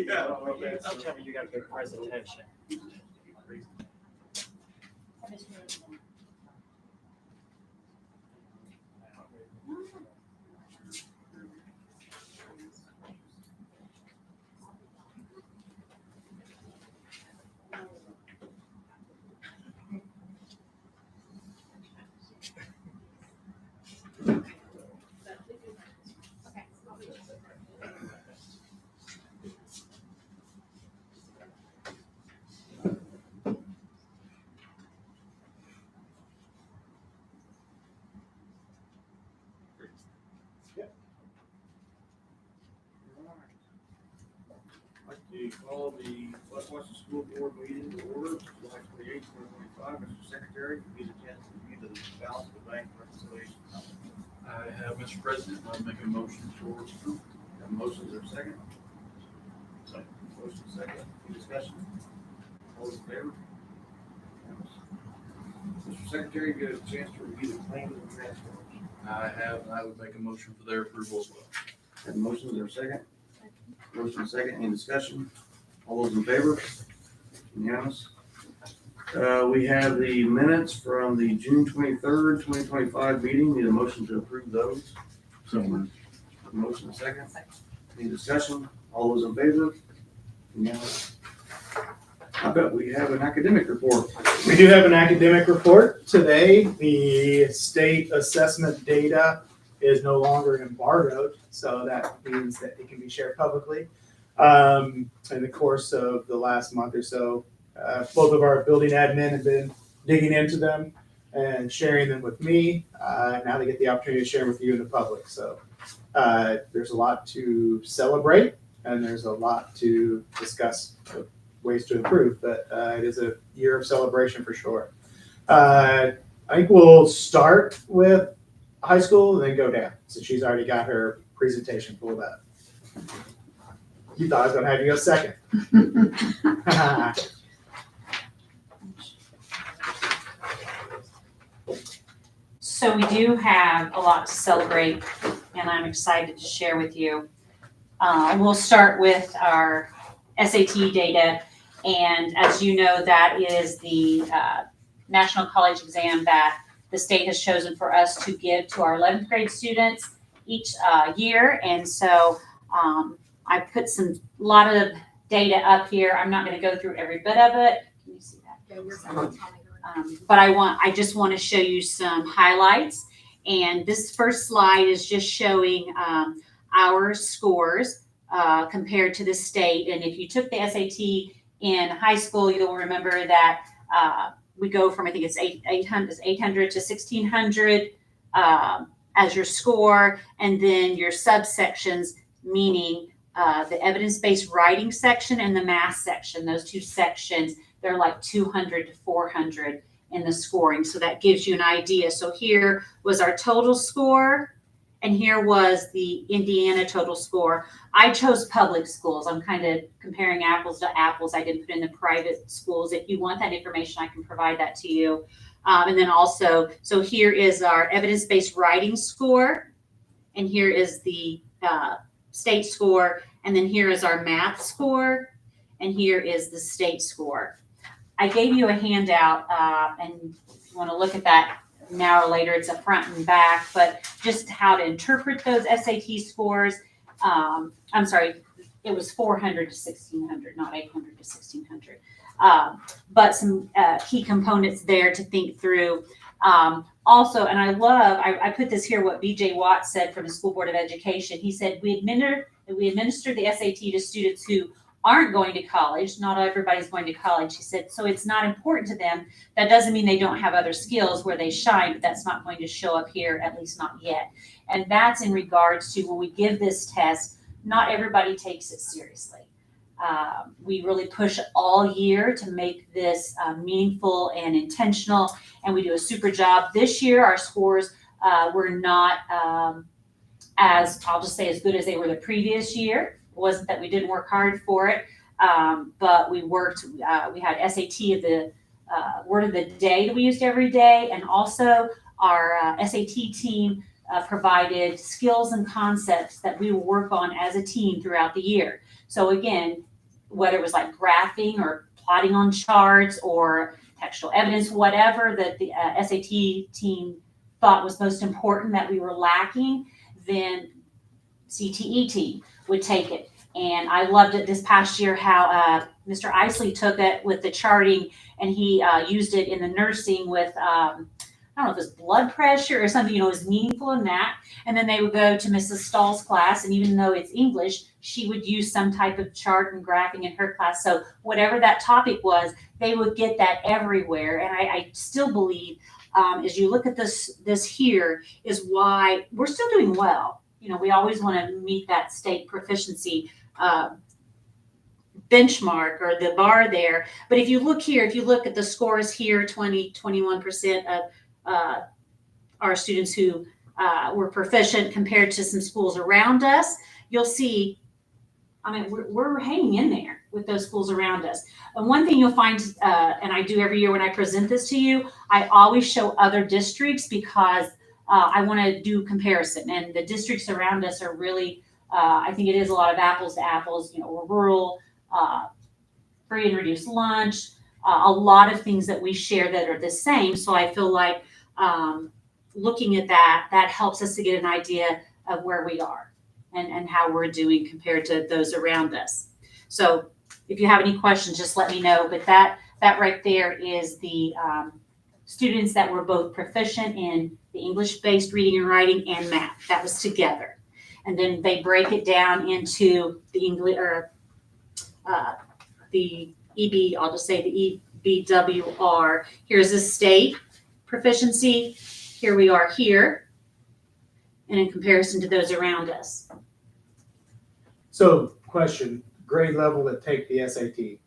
Yeah. I'll tell you, you got a good presentation. I'd like to call the West School Board meeting to order, July 28, 2025. Mr. Secretary, please attend to review the balance of the bank reconciliation. I have, Mr. President, I'll make a motion for approval. Have motions or second? Second. Motion second. Any discussion? All those in favor? Mr. Secretary, you have a chance to review the claims and transfers. I have, and I would make a motion for their approval as well. Have motions or second? Motion second. Any discussion? All those in favor? Unanimous. We have the minutes from the June 23rd, 2025 meeting. Need a motion to approve those. So moved. Motion second. Any discussion? All those in favor? Unanimous. I bet we have an academic report. We do have an academic report today. The state assessment data is no longer embargoed, so that means that it can be shared publicly. In the course of the last month or so, both of our building admin have been digging into them and sharing them with me. Now they get the opportunity to share them with you and the public. So there's a lot to celebrate, and there's a lot to discuss ways to improve, but it is a year of celebration for sure. I think we'll start with high school and then go down. So she's already got her presentation pulled up. You thought I was gonna have you go second. So we do have a lot to celebrate, and I'm excited to share with you. We'll start with our SAT data, and as you know, that is the national college exam that the state has chosen for us to give to our 11th grade students each year. And so I put lot of data up here. I'm not going to go through every bit of it. Can you see that? Yeah, you're fine. But I just want to show you some highlights. And this first slide is just showing our scores compared to the state. And if you took the SAT in high school, you'll remember that we go from, I think it's 800 to 1600 as your score, and then your subsections, meaning the evidence-based writing section and the math section. Those two sections, they're like 200 to 400 in the scoring. So that gives you an idea. So here was our total score, and here was the Indiana total score. I chose public schools. I'm kind of comparing apples to apples. I didn't put in the private schools. If you want that information, I can provide that to you. And then also, so here is our evidence-based writing score, and here is the state score, and then here is our math score, and here is the state score. I gave you a handout, and if you want to look at that now or later, it's a front and back, but just how to interpret those SAT scores. I'm sorry, it was 400 to 1600, not 800 to 1600. But some key components there to think through. Also, and I put this here, what BJ Watts said from the School Board of Education. He said, we administer the SAT to students who aren't going to college. Not everybody's going to college. He said, so it's not important to them. That doesn't mean they don't have other skills where they shine, but that's not going to show up here, at least not yet. And that's in regards to when we give this test, not everybody takes it seriously. We really push all year to make this meaningful and intentional, and we do a super job. This year, our scores were not as, I'll just say, as good as they were the previous year. It wasn't that we didn't work hard for it, but we worked. We had SAT of the word of the day that we used every day, and also our SAT team provided skills and concepts that we will work on as a team throughout the year. So again, whether it was like graphing or plotting on charts or textual evidence, whatever that the SAT team thought was most important that we were lacking, then CTE team would take it. And I loved it this past year how Mr. Isley took it with the charting, and he used it in the nursing with, I don't know if it was blood pressure or something, it was meaningful in that. And then they would go to Mrs. Stahl's class, and even though it's English, she would use some type of chart and graphing in her class. So whatever that topic was, they would get that everywhere. And I still believe, as you look at this here, is why we're still doing well. We always want to meet that state proficiency benchmark or the bar there. But if you look here, if you look at the scores here, 21% of our students who were proficient compared to some schools around us, you'll see, we're hanging in there with those schools around us. And one thing you'll find, and I do every year when I present this to you, I always show other districts because I want to do comparison. And the districts around us are really, I think it is a lot of apples to apples. We're rural, free and reduced lunch, a lot of things that we share that are the same. So I feel like looking at that helps us to get an idea of where we are and how we're doing compared to those around us. So if you have any questions, just let me know. But that right there is the students that were both proficient in the English-based reading and writing and math. That was together. And then they break it down into the English or the EB, I'll just say the EBWR. Here's the state proficiency. Here we are here. And in comparison to those around us. So, question, grade level that take the SAT,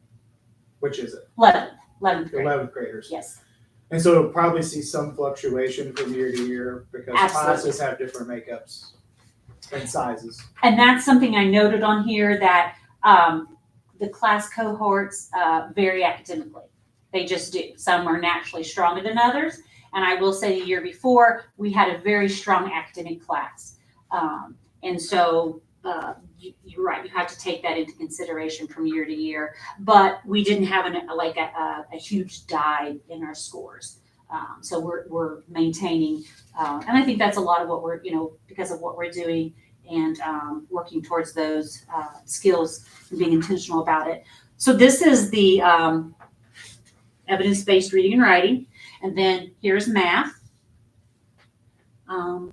which is it? 11th grade. 11th graders. Yes. And so it'll probably see some fluctuation from year to year because Absolutely. classes have different makeups and sizes. And that's something I noted on here that the class cohorts vary academically. They just do. Some are naturally stronger than others. And I will say the year before, we had a very strong academic class. And so you're right, you have to take that into consideration from year to year. But we didn't have a huge dive in our scores. So we're maintaining, and I think that's a lot of what we're, because of what we're doing and working towards those skills and being intentional about it. So this is the evidence-based reading and writing. And then here's math. And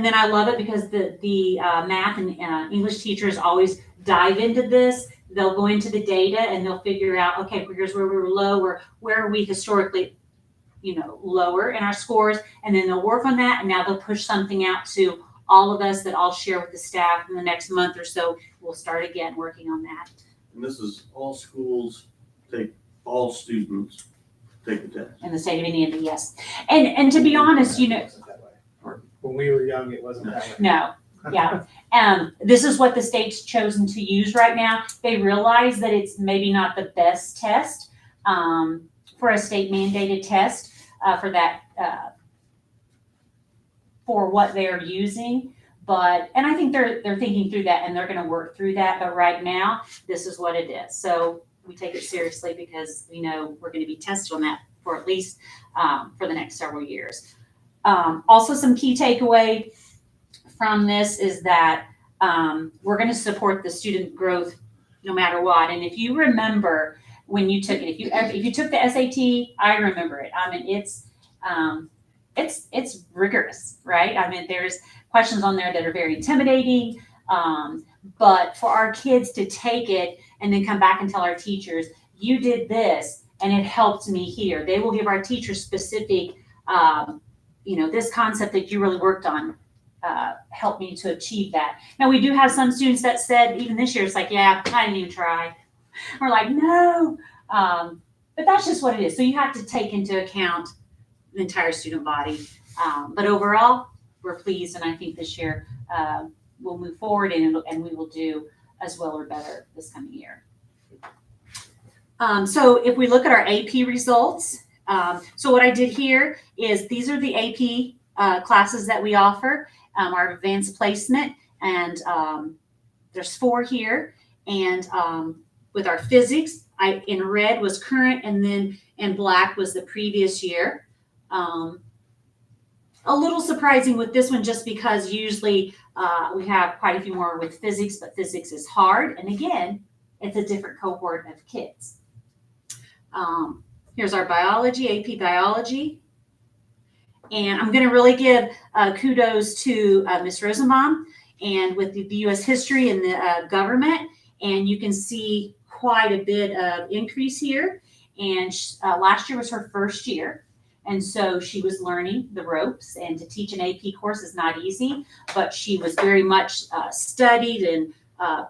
then I love it because the math and English teachers always dive into this. They'll go into the data and they'll figure out, okay, here's where we were low, or where are we historically, lower in our scores. And then they'll work on that. And now they'll push something out to all of us that I'll share with the staff in the next month or so. We'll start again working on that. And this is all schools all students take the test. In the state of Indiana, yes. And to be honest, It wasn't that way. When we were young, it wasn't that way. no. Yeah. This is what the state's chosen to use right now. They realize that it's maybe not the best test for a state mandated test for that, for what they're using. And I think they're thinking through that and they're going to work through that. But right now, this is what it is. So we take it seriously because we know we're going to be tested on that for at least for the next several years. Also, some key takeaway from this is that we're going to support the student growth no matter what. And if you remember when you took it, if you took the SAT, I remember it. I mean, it's rigorous, right? I mean, there's questions on there that are very intimidating. But for our kids to take it and then come back and tell our teachers, you did this and it helped me here. They will give our teachers specific, this concept that you really worked on helped me to achieve that. Now, we do have some students that said, even this year, it's like, yeah, I didn't even try. We're like, no. But that's just what it is. So you have to take into account the entire student body. But overall, we're pleased. And I think this year we'll move forward and we will do as well or better this coming year. So if we look at our AP results, so what I did here is these are the AP classes that we offer, our advanced placement, and there's 4 here, and with our physics, in red was current, and then in black was the previous year. A little surprising with this one, just because usually we have quite a few more with physics, but physics is hard, and again, it's a different cohort of kids. Here's our biology, AP biology. And I'm going to really give kudos to Ms. Rosenbaum and with the U.S. history and the government. And you can see quite a bit of increase here. And last year was her first year. And so she was learning the ropes. And to teach an AP course is not easy, but she was very much studied and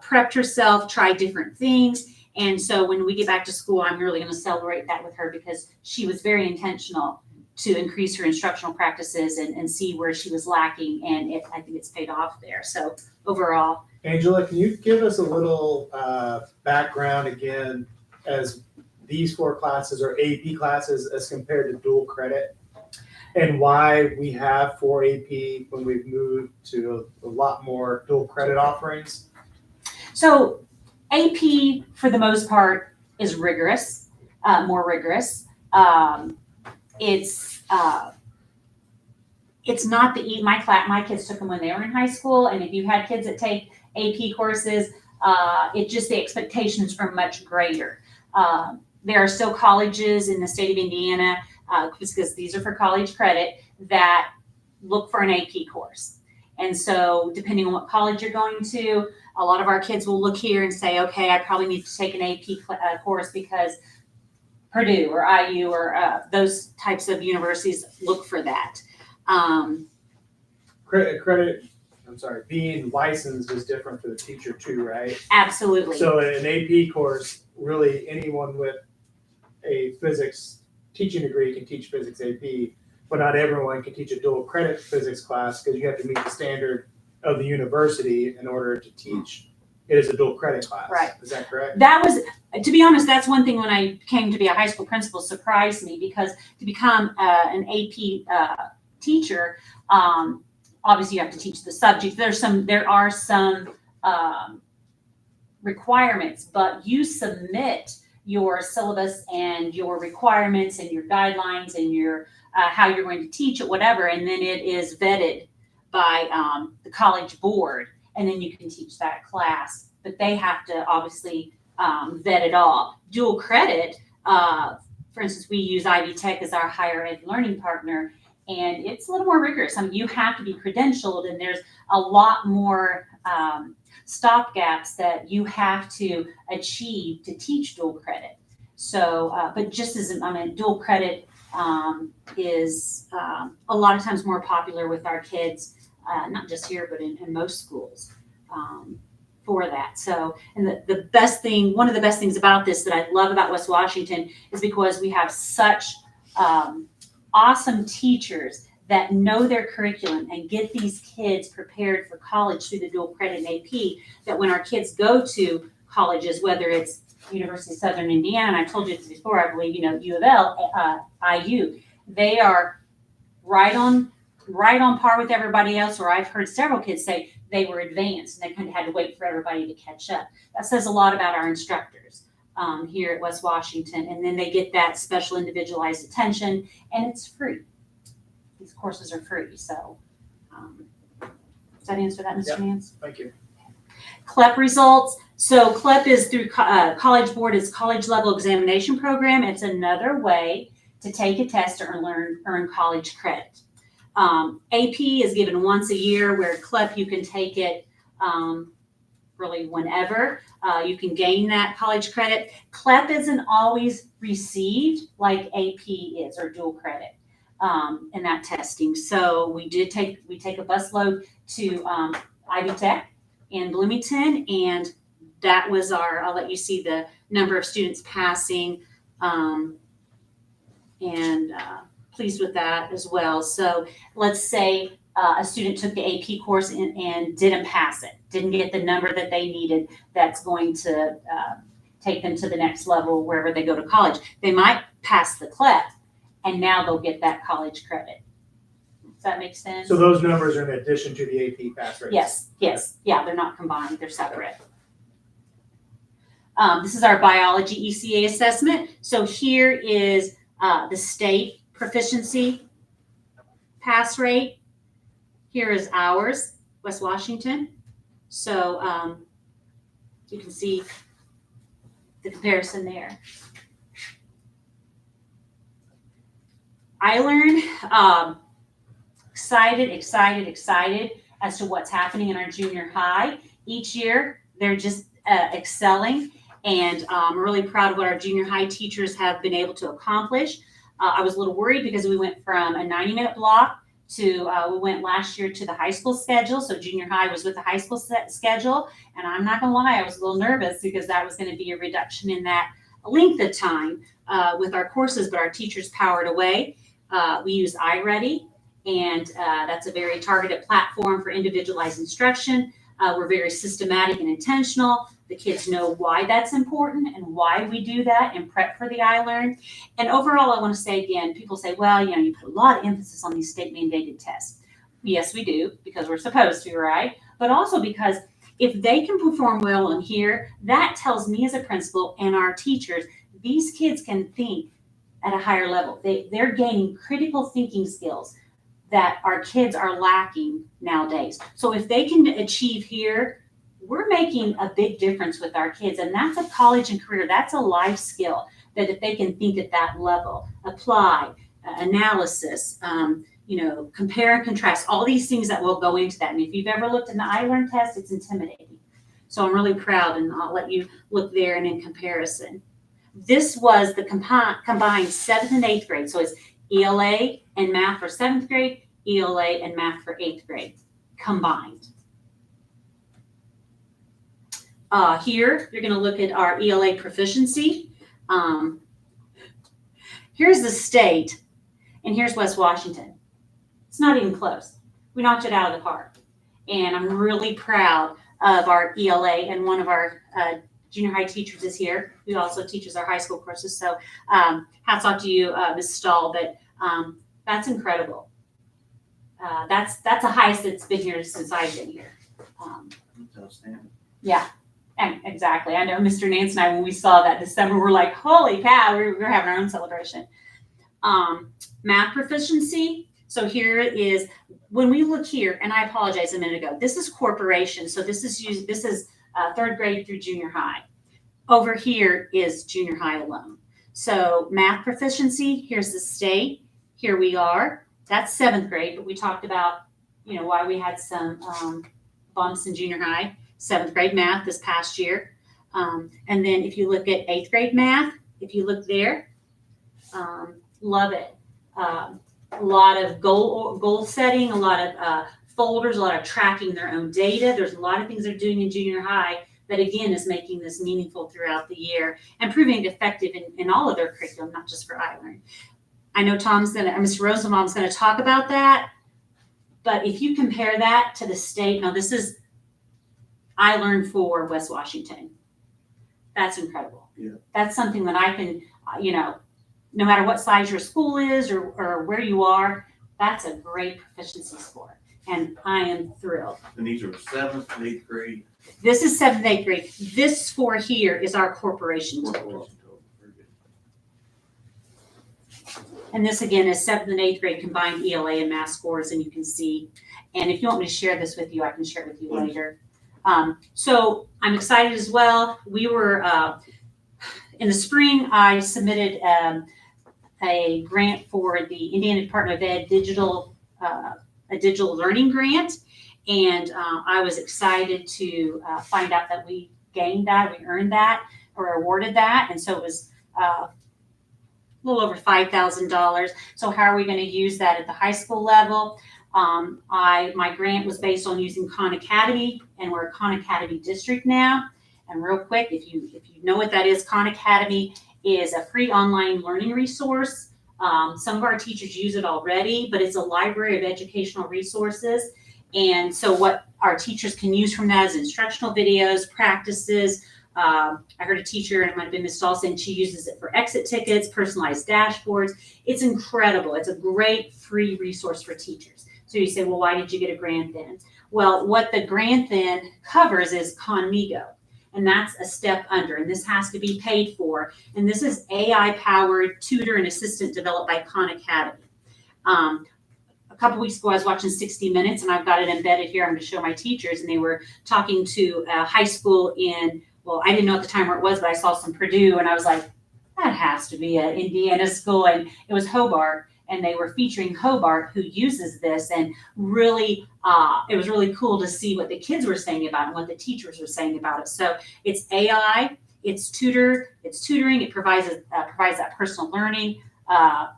prepped herself, tried different things. And so when we get back to school, I'm really going to celebrate that with her, because she was very intentional to increase her instructional practices and see where she was lacking. And I think it's paid off there. So overall. Angela, can you give us a little background again, as these 4 classes are AP classes as compared to dual credit, and why we have 4 AP when we've moved to a lot more dual credit offerings? So AP, for the most part, is rigorous, more rigorous. It's not my kids took them when they were in high school, and if you had kids that take AP courses, the expectations are much greater. There are still colleges in the state of Indiana, because these are for college credit, that look for an AP course. And so depending on what college you're going to, a lot of our kids will look here and say, okay, I probably need to take an AP course because Purdue or IU or those types of universities look for that. Being licensed is different for the teacher too, right? Absolutely. So in an AP course, really anyone with a physics teaching degree can teach physics AP, but not everyone can teach a dual credit physics class, because you have to meet the standard of the university in order to teach it as a dual credit class. Right. Is that correct? That was, to be honest, that's one thing when I came to be a high school principal surprised me, because to become an AP teacher, obviously you have to teach the subject. There are some requirements, but you submit your syllabus and your requirements and your guidelines and your how you're going to teach it, whatever, and then it is vetted by the college board, and then you can teach that class. But they have to obviously vet it all. Dual credit, for instance, we use Ivy Tech as our higher ed learning partner, and it's a little more rigorous. I mean, you have to be credentialed, and there's a lot more stopgaps that you have to achieve to teach dual credit. So, but just as dual credit is a lot of times more popular with our kids, not just here, but in most schools for that. So, and the best thing, one of the best things about this that I love about West Washington is because we have such awesome teachers that know their curriculum and get these kids prepared for college through the dual credit and AP, that when our kids go to colleges, whether it's University of Southern Indiana, and I told you this before, I believe, U of L, IU, they are right on par with everybody else, or I've heard several kids say they were advanced and they kind of had to wait for everybody to catch up. That says a lot about our instructors here at West Washington, and then they get that special individualized attention, and it's free. These courses are free. So does that answer that, Mr. Yep. Nance? Thank you. CLEP results. So CLEP is through College Board, is college level examination program. It's another way to take a test to earn college credit. AP is given once a year, where CLEP you can take it really whenever. You can gain that college credit. CLEP isn't always received like AP is, or dual credit in that testing. So we take a busload to Ivy Tech in Bloomington, and that was I'll let you see the number of students passing, and pleased with that as well. So let's say a student took the AP course and didn't pass it, didn't get the number that they needed, that's going to take them to the next level wherever they go to college. They might pass the CLEP, and now they'll get that college credit. that make sense? So those numbers are in addition to the AP pass rates? Yes, yeah, they're not combined, they're separate. This is our biology ECA assessment. So here is the state proficiency pass rate. Here is ours, West Washington. So you can see the comparison there. I learned excited as to what's happening in our junior high. Each year, they're just excelling, and I'm really proud of what our junior high teachers have been able to accomplish. I was a little worried because we went from a 90-minute block to, we went last year to the high school schedule, so junior high was with the high school schedule, and I'm not gonna lie, I was a little nervous because that was gonna be a reduction in that length of time with our courses, but our teachers powered away. We use iReady, and that's a very targeted platform for individualized instruction. We're very systematic and intentional. The kids know why that's important and why we do that and prep for the iLearn. And overall, I want to say again, people say, well, you put a lot of emphasis on these state mandated tests. Yes, we do, because we're supposed to, right? But also because if they can perform well in here, that tells me as a principal and our teachers, these kids can think at a higher level. They're gaining critical thinking skills that our kids are lacking nowadays. So if they can achieve here, we're making a big difference with our kids. And that's a college and career, that's a life skill that if they can think at that level, apply, analysis, compare and contrast, all these things that will go into that. And if you've ever looked at an iLearn test, it's intimidating. So I'm really proud, and I'll let you look there and in comparison. This was the combined 7th and 8th grade. So it's ELA and math for 7th grade, ELA and math for 8th grade combined. Here, you're going to look at our ELA proficiency. Here's the state, and here's West Washington. It's not even close. We knocked it out of the park. And I'm really proud of our ELA, and one of our junior high teachers is here, who also teaches our high school courses. So hats off to you, Ms. Stahl, but that's incredible. That's the highest that's been here since I've been here. That's outstanding. Yeah, and exactly. I know Mr. Nance and I, when we saw that December, we're like, holy cow, we're having our own celebration. Math proficiency. So here is, when we look here, and I apologize a minute ago, this is corporation. So this is 3rd grade through junior high. Over here is junior high alone. So math proficiency, here's the state. Here we are. That's 7th grade, but we talked about, why we had some bumps in junior high. 7th grade math this past year. And then if you look at 8th grade math, if you look there, love it. A lot of goal setting, a lot of folders, a lot of tracking their own data. There's a lot of things they're doing in junior high that, again, is making this meaningful throughout the year and proving effective in all of their curriculum, not just for iLearn. I know Mr. Rosenbaum's going to talk about that, but if you compare that to the state, now this is iLearn for West Washington. That's incredible. Yeah. That's something that I can, no matter what size your school is or where you are, that's a great proficiency score. And I am thrilled. And these are 7th and 8th grade. This is 7th and 8th grade. This score here is our corporation total. Very good. And this again is 7th and 8th grade combined ELA and math scores, and you can see. And if you want me to share this with you, I can share it with you later. So I'm excited as well. We were, in the spring, I submitted a grant for the Indiana Department of Ed a digital learning grant. And I was excited to find out that we gained that, we earned that, or awarded that. And so it was a little over $5,000. So how are we going to use that at the high school level? My grant was based on using Khan Academy, and we're a Khan Academy district now. And real quick, if you know what that is, Khan Academy is a free online learning resource. Some of our teachers use it already, but it's a library of educational resources. And so what our teachers can use from that is instructional videos, practices. I heard a teacher, and it might have been Ms. Stahl, saying she uses it for exit tickets, personalized dashboards. It's incredible. It's a great free resource for teachers. So you say, well, why did you get a grant then? Well, what the grant then covers is Conmigo, and that's a step under, and this has to be paid for. And this is AI-powered tutor and assistant developed by Khan Academy. A couple weeks ago, I was watching 60 Minutes, and I've got it embedded here. I'm going to show my teachers, and they were talking to a high school in, well, I didn't know at the time where it was, but I saw some Purdue, and I was like, that has to be an Indiana school, and it was Hobart, and they were featuring Hobart, who uses this, and really, it was really cool to see what the kids were saying about it and what the teachers were saying about it. So it's AI, it's tutoring, it provides that personal learning.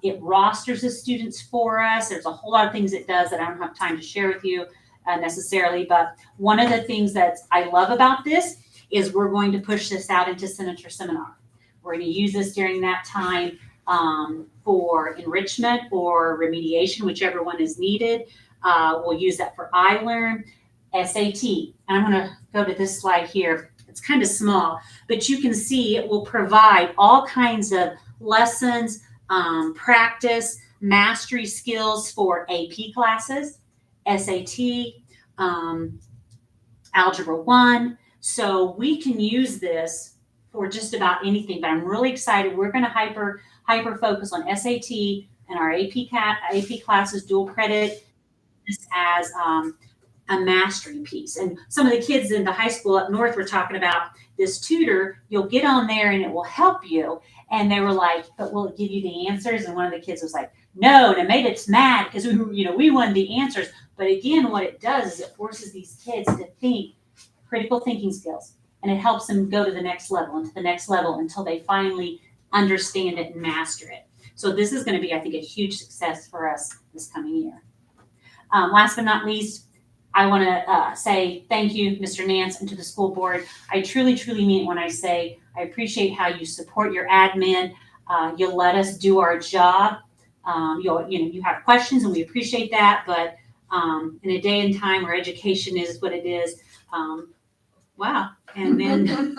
It rosters the students for us. There's a whole lot of things it does that I don't have time to share with you necessarily. But one of the things that I love about this is we're going to push this out into Senator Seminar. We're going to use this during that time for enrichment or remediation, whichever one is needed. We'll use that for iLearn, SAT. And I'm going to go to this slide here. It's kind of small, but you can see it will provide all kinds of lessons, practice, mastery skills for AP classes, SAT, Algebra 1. So we can use this for just about anything, but I'm really excited. We're going to hyper focus on SAT and our AP classes, dual credit, this as a mastery piece. And some of the kids in the high school up north were talking about this tutor. You'll get on there and it will help you. And they were like, but will it give you the answers? And one of the kids was like, no, and it made us mad because we wanted the answers. But again, what it does is it forces these kids to think critical thinking skills, and it helps them go to the next level and to the next level until they finally understand it and master it. So this is going to be, I think, a huge success for us this coming year. Last but not least, I want to say thank you, Mr. Nance, and to the school board. I truly, truly mean it when I say I appreciate how you support your admin. You'll let us do our job. You have questions, and we appreciate that. But in a day and time where education is what it is, wow. And then,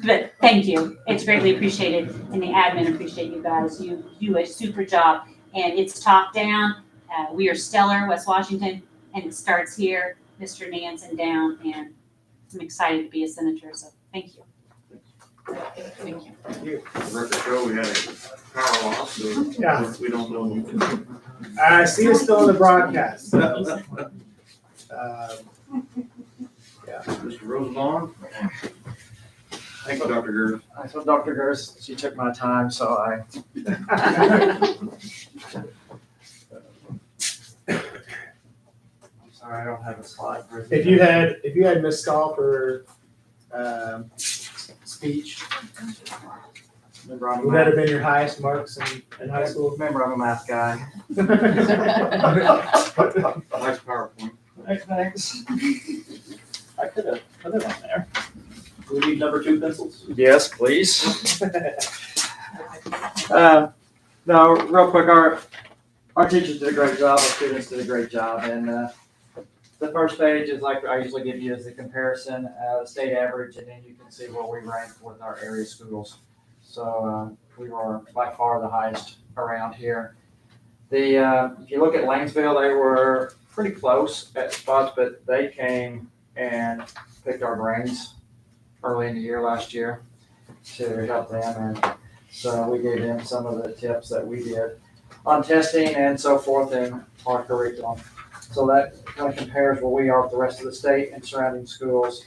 but thank you. It's greatly appreciated, and the admin appreciate you guys. You do a super job, and it's top down. We are stellar, West Washington, and it starts here, Mr. Nance, and down. And I'm excited to be a senator. So thank you. Thank you. Record show, we had a power loss, so Yeah. we don't know. You can. I see you still in the broadcast. Mr. Rosenbaum. Thank you, Dr. Gers. I told Dr. Gers she took my time, so I. I'm sorry, I don't have a slide. If you had Miss Stahl for speech, Remember, I'm would that have been your highest marks in high school? Remember, I'm a math guy. Nice PowerPoint. Thanks. I could have put it on there. Do we need number 2 pencils? Yes, please. No, real quick, our teachers did a great job, our students did a great job, and the first page is like I usually give you is the comparison, state average, and then you can see where we rank with our area schools. So we were by far the highest around here. If you look at Lanesville, they were pretty close at spots, but they came and picked our brains early in the year last year to help them, and so we gave them some of the tips that we did on testing and so forth in our curriculum. So that kind of compares where we are with the rest of the state and surrounding schools.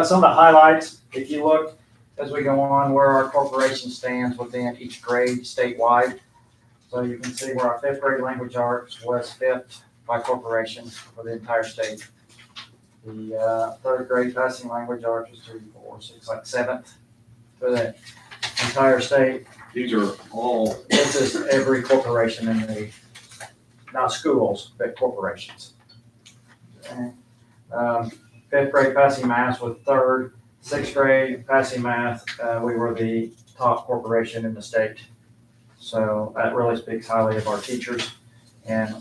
Some of the highlights, if you look as we go on, where our corporation stands within each grade statewide. So you can see where our 5th grade language arts was 5th by corporation for the entire state. The 3rd grade passing language arts was 3, 4, 6, like 7th for the entire state. These are all. This is every corporation in the, not schools, but corporations. And, 5th grade passing math was 3rd. 6th grade passing math, we were the top corporation in the state. So that really speaks highly of our teachers and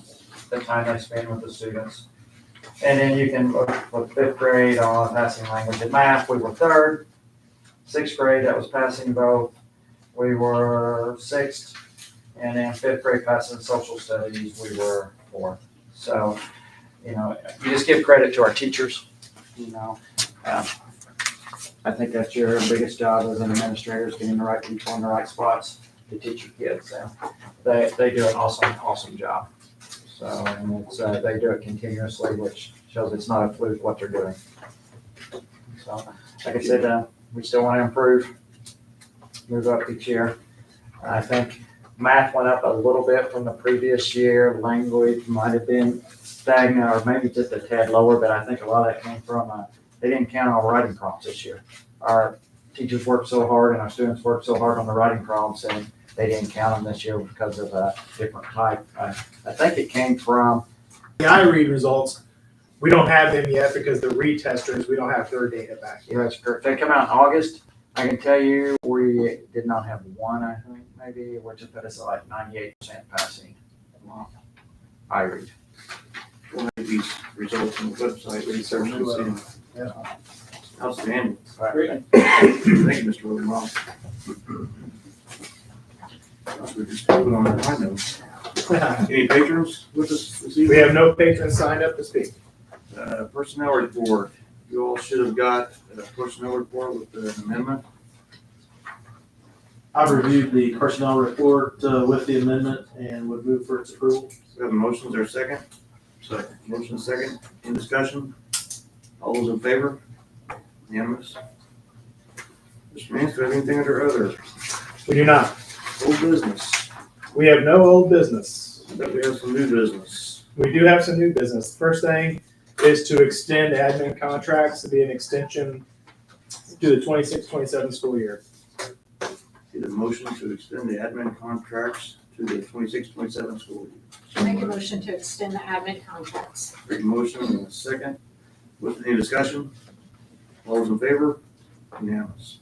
the time they spend with the students. And then you can look with 5th grade on passing language and math, we were 3rd. 6th grade, that was passing both, we were 6th. And then fifth grade passing social studies, we were fourth. So, you know, you just give credit to our teachers, you know. I think that's your biggest job as an administrator, is getting the right people in the right spots to teach your kids. So they do an awesome job. So, and it's, they do it continuously, which shows it's not a fluke what they're doing. So, like I said, we still want to improve, move up each year. I think math went up a little bit from the previous year. Language might have been stagnant or maybe just a tad lower, but I think a lot of that came from, they didn't count on writing prompts this year. Our teachers worked so hard and our students worked so hard on the writing prompts, and they didn't count them this year because of a different type. I think it came from, The iRead results, we don't have them yet because the retesters, we don't have their data back yet. that's correct. They come out in August. I can tell you, we did not have one, I think, maybe, which put us at like 98% passing. I read. We'll have these results on the website, research and see. Yeah. Outstanding. Great. Thank you, Mr. Rosenbaum. We're just moving on that high note. Any patrons with us this evening? We have no patrons signed up to speak. Personnel report. You all should have got a personnel report with the amendment. I've reviewed the personnel report with the amendment and would move for its approval. We have a motion, is there a second? Second. Motion second, in discussion? All those in favor? Unanimous? Mr. Mance, do you have anything under other? We do not. Old business, We have no old business. but we have some new business. We do have some new business. First thing is to extend admin contracts to be an extension to the 26-27 school year. Need a motion to extend the admin contracts to the 26-27 school year. Make a motion to extend the admin contracts. Great motion, and a second. With any discussion? All those in favor? Unanimous.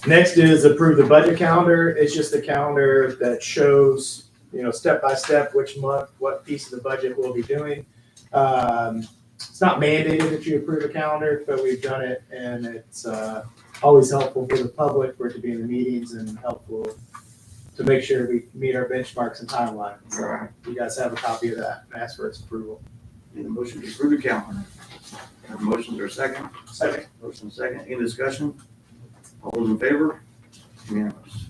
Next is approve the budget calendar. It's just a calendar that shows, step by step which month, what piece of the budget we'll be doing. It's not mandated that you approve a calendar, but we've done it, and it's always helpful for the public for it to be in the meetings and helpful to make sure we meet our benchmarks and timelines. So you guys have a copy of that and ask for its approval. Need a motion to approve the calendar. Have motions or second? Second. Motion second, any discussion? All those in favor? Unanimous.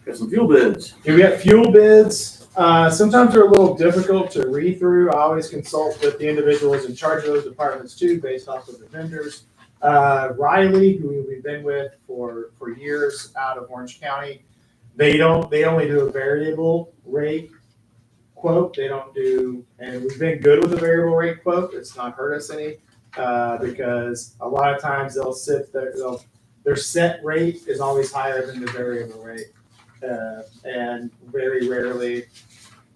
Got some fuel bids. Here we got fuel bids. Sometimes they're a little difficult to read through. I always consult with the individuals in charge of those departments too, based off of the vendors. Riley, who we've been with for years out of Orange County, they only do a variable rate quote. They don't do, and we've been good with a variable rate quote. It's not hurt us any, because a lot of times they'll sit there, their set rate is always higher than the variable rate. And very rarely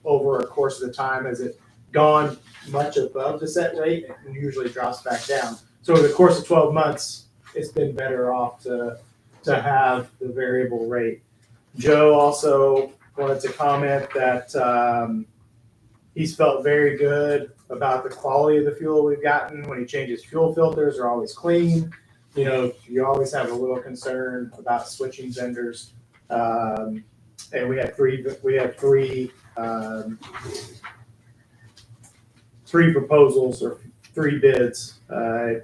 over a course of the time has it gone much above the set rate, and usually drops back down. So over the course of 12 months, it's been better off to have the variable rate. Joe also wanted to comment that he's felt very good about the quality of the fuel we've gotten. When he changes fuel filters, they're always clean. You always have a little concern about switching vendors. And we have three proposals or three bids.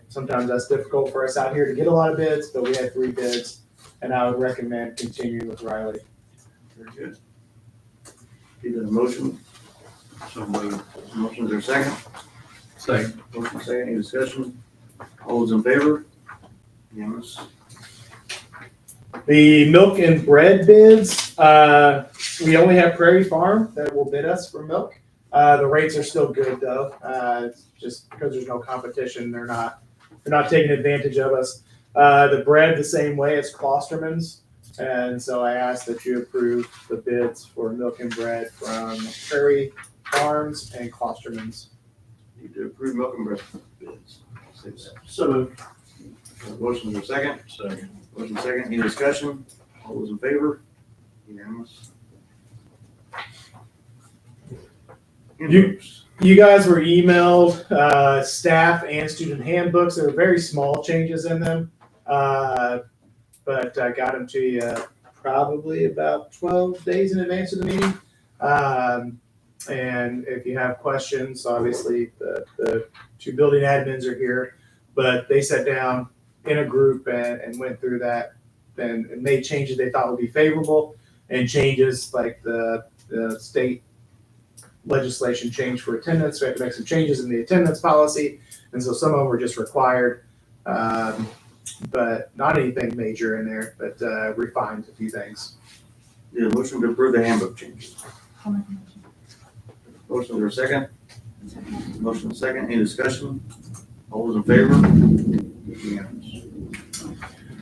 Sometimes that's difficult for us out here to get a lot of bids, but we had three bids, and I would recommend continuing with Riley. Very good. Need a motion? Motions or second? Second. Motion second, any discussion? All those in favor? Unanimous. The milk and bread bids, we only have Prairie Farm that will bid us for milk. The rates are still good though. Just because there's no competition, they're not taking advantage of us. The bread the same way as Klosterman's. And so I ask that you approve the bids for milk and bread from Prairie Farms and Klosterman's. Need to approve milk and bread bids. Say that. So moved. Motions or second? Second. Motion second, any discussion? All those in favor? Unanimous. You guys were emailed staff and student handbooks. There were very small changes in them, but I got them to you probably about 12 days in advance of the meeting. And if you have questions, obviously the two building admins are here, but they sat down in a group and went through that and made changes they thought would be favorable, and changes like the state legislation change for attendance. We had to make some changes in the attendance policy, and so some of them were just required, but not anything major in there, but refined a few things. Need a motion to approve the handbook changes. Motion, is there a second? Motion second, any discussion? All those in favor? Unanimous.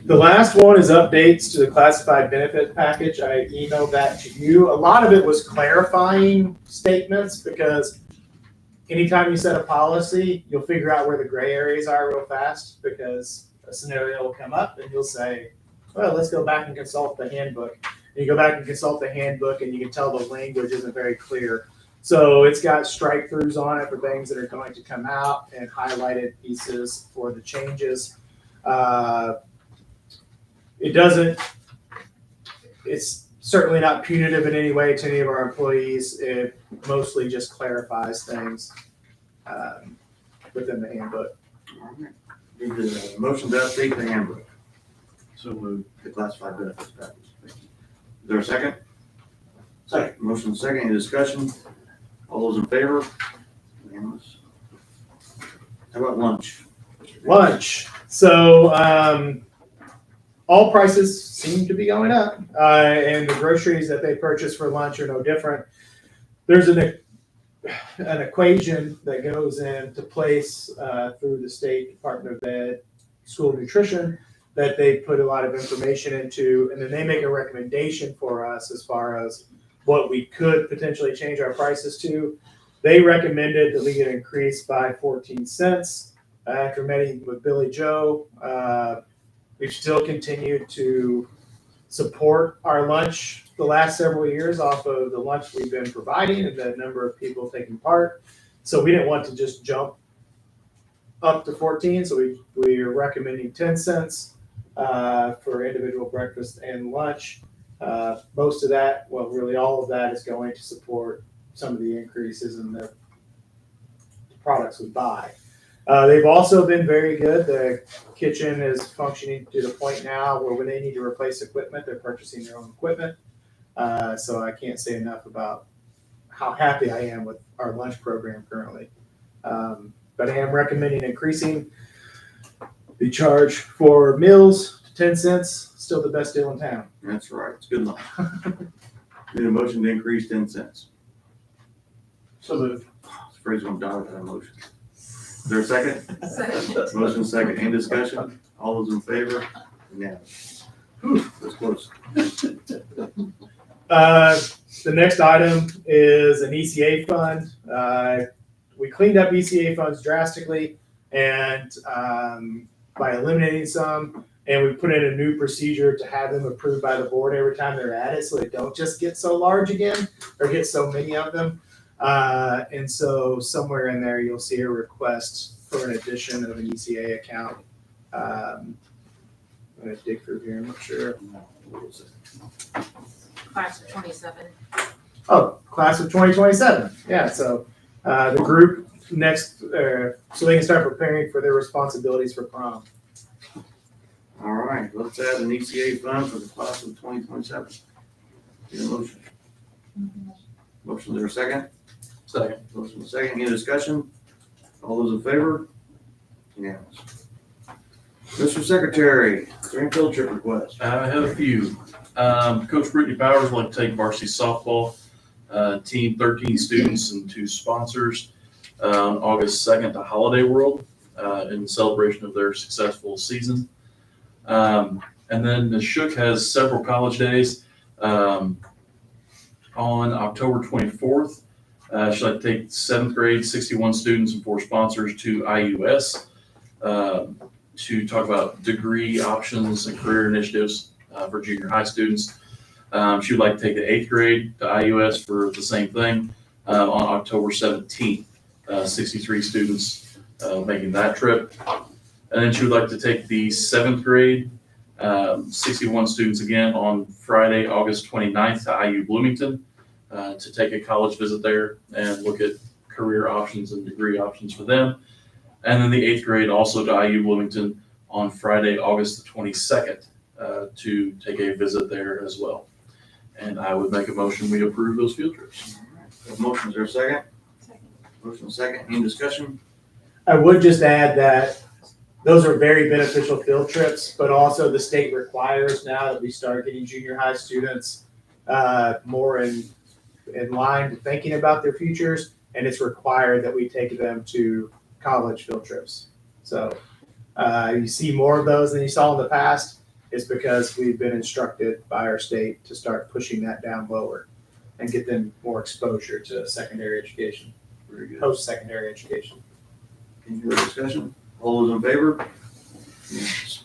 The last one is updates to the classified benefit package. I emailed that to you. A lot of it was clarifying statements, because anytime you set a policy, you'll figure out where the gray areas are real fast, because a scenario will come up and you'll say, well, let's go back and consult the handbook. And you go back and consult the handbook and you can tell the language isn't very clear. So it's got strike throughs on it for things that are going to come out, and highlighted pieces for the changes. It's certainly not punitive in any way to any of our employees. It mostly just clarifies things within the handbook. All right. Need a motion to update the handbook, So moved. the classified benefits package. Is there a second? Second. Motion second, any discussion? All those in favor? Unanimous. How about lunch? Lunch. So all prices seem to be going up, and the groceries that they purchase for lunch are no different. There's an equation that goes into place through the State Department of Ed School Nutrition that they put a lot of information into, and then they make a recommendation for us as far as what we could potentially change our prices to. They recommended that we get increased by 14 cents. After meeting with Billy Joe, we've still continued to support our lunch the last several years off of the lunch we've been providing and the number of people taking part. So we didn't want to just jump up to 14, so we are recommending 10 cents for individual breakfast and lunch. Most of that, well, really all of that is going to support some of the increases in the products we buy. They've also been very good. The kitchen is functioning to the point now where when they need to replace equipment, they're purchasing their own equipment. So I can't say enough about how happy I am with our lunch program currently. But I am recommending increasing the charge for meals to 10 cents. Still the best deal in town. That's right, it's good enough. Need a motion to increase 10 cents. So moved. Phrase on dog that motion. Is there a second? Second. Motion second, any discussion? All those in favor? Unanimous. Whew, that's close. The next item is an ECA fund. We cleaned up ECA funds drastically, and by eliminating some, and we put in a new procedure to have them approved by the board every time they're added, so they don't just get so large again or get so many of them. And so somewhere in there, you'll see a request for an addition of an ECA account. I'm gonna dig through here, I'm not sure. Class of 27. Oh, class of 2027. Yeah, so the group next, so they can start preparing for their responsibilities for prom. All right, let's add an ECA fund for the class of 2027. Need a motion? Motion, is there a second? Second. Motion second, any discussion? All those in favor? Unanimous. Mr. Secretary, is there any field trip request? I have a few. Coach Brittany Bowers would like to take varsity softball team, 13 students and 2 sponsors on August 2nd to Holiday World in celebration of their successful season. And then the Shook has several college days. On October 24th, she'd like to take 7th grade, 61 students and 4 sponsors to IUS to talk about degree options and career initiatives for junior high students. She would like to take the 8th grade to IUS for the same thing on October 17th. 63 students making that trip. And then she would like to take the 7th grade 61 students again on Friday, August 29th to IU Bloomington to take a college visit there and look at career options and degree options for them. And then the 8th grade also to IU Bloomington on Friday, August the 22nd to take a visit there as well. And I would make a motion, we approve those field trips. Have motion, is there a second? Second. Motion second, any discussion? I would just add that those are very beneficial field trips, but also the state requires now that we start getting junior high students more in line to thinking about their futures, and it's required that we take them to college field trips. So you see more of those than you saw in the past. It's because we've been instructed by our state to start pushing that down lower and get them more exposure to secondary education, Very good. post-secondary education. Any further discussion? All those in favor? Yes.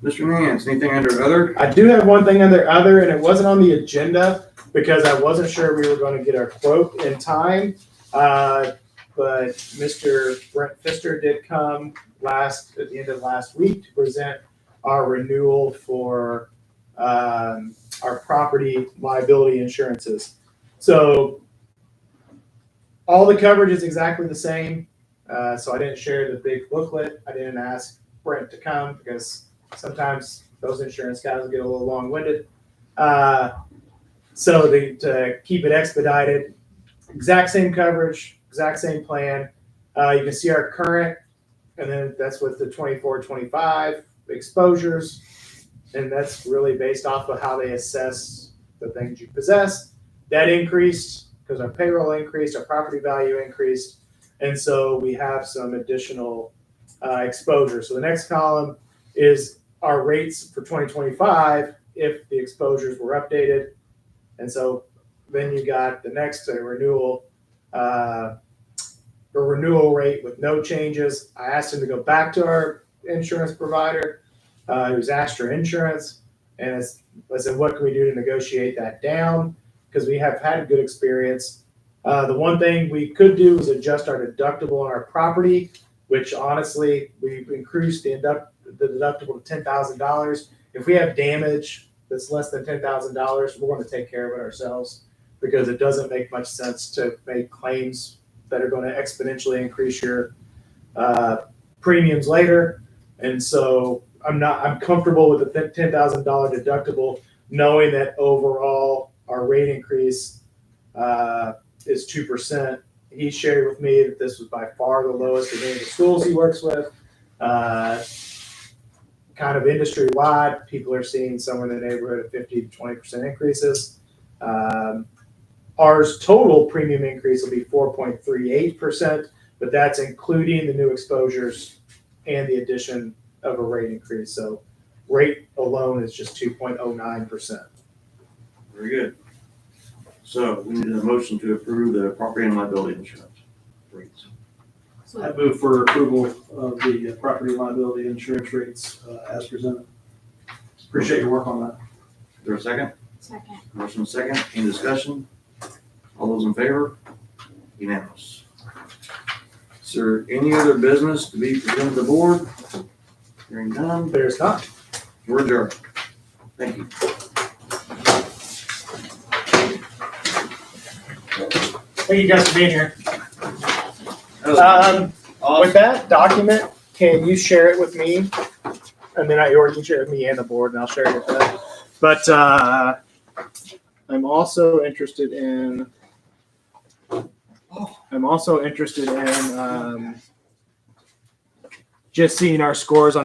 Mr. Nance, anything under other? I do have one thing under other, and it wasn't on the agenda because I wasn't sure we were going to get our quote in time. But Mr. Brent Pfister did come at the end of last week to present our renewal for our property liability insurances. So all the coverage is exactly the same. So I didn't share the big booklet. I didn't ask Brent to come because sometimes those insurance guys get a little long-winded. So to keep it expedited, exact same coverage, exact same plan. You can see our current, and then that's with the 24-25 exposures. And that's really based off of how they assess the things you possess. That increased because our payroll increased, our property value increased. And so we have some additional exposure. So the next column is our rates for 2025 if the exposures were updated. And so then you got the next renewal, a renewal rate with no changes. I asked him to go back to our insurance provider, who's Astra Insurance, and I said, what can we do to negotiate that down? Because we have had a good experience. The one thing we could do is adjust our deductible on our property, which honestly, we've increased the deductible to $10,000. If we have damage that's less than $10,000, we're going to take care of it ourselves because it doesn't make much sense to make claims that are going to exponentially increase your premiums later. And so I'm comfortable with the $10,000 deductible, knowing that overall our rate increase is 2%. He shared with me that this was by far the lowest of any of the schools he works with. Kind of industry wide, people are seeing somewhere in the neighborhood of 50 to 20% increases. Ours total premium increase will be 4.38%, but that's including the new exposures and the addition of a rate increase. So rate alone is just 2.09%. Very good. So we need a motion to approve the property and liability insurance rates. I move for approval of the property liability insurance rates as presented. Appreciate your work on that. Is there a second? Second. Motion second, any discussion? All those in favor? Unanimous. Is there any other business to be presented to the board? Hearing none, There's not. we're adjourned. Thank you. Thank you guys for being here. With that document, can you share it with me? And then or you can share it with me and the board, and I'll share it with them. But I'm also interested in just seeing our scores on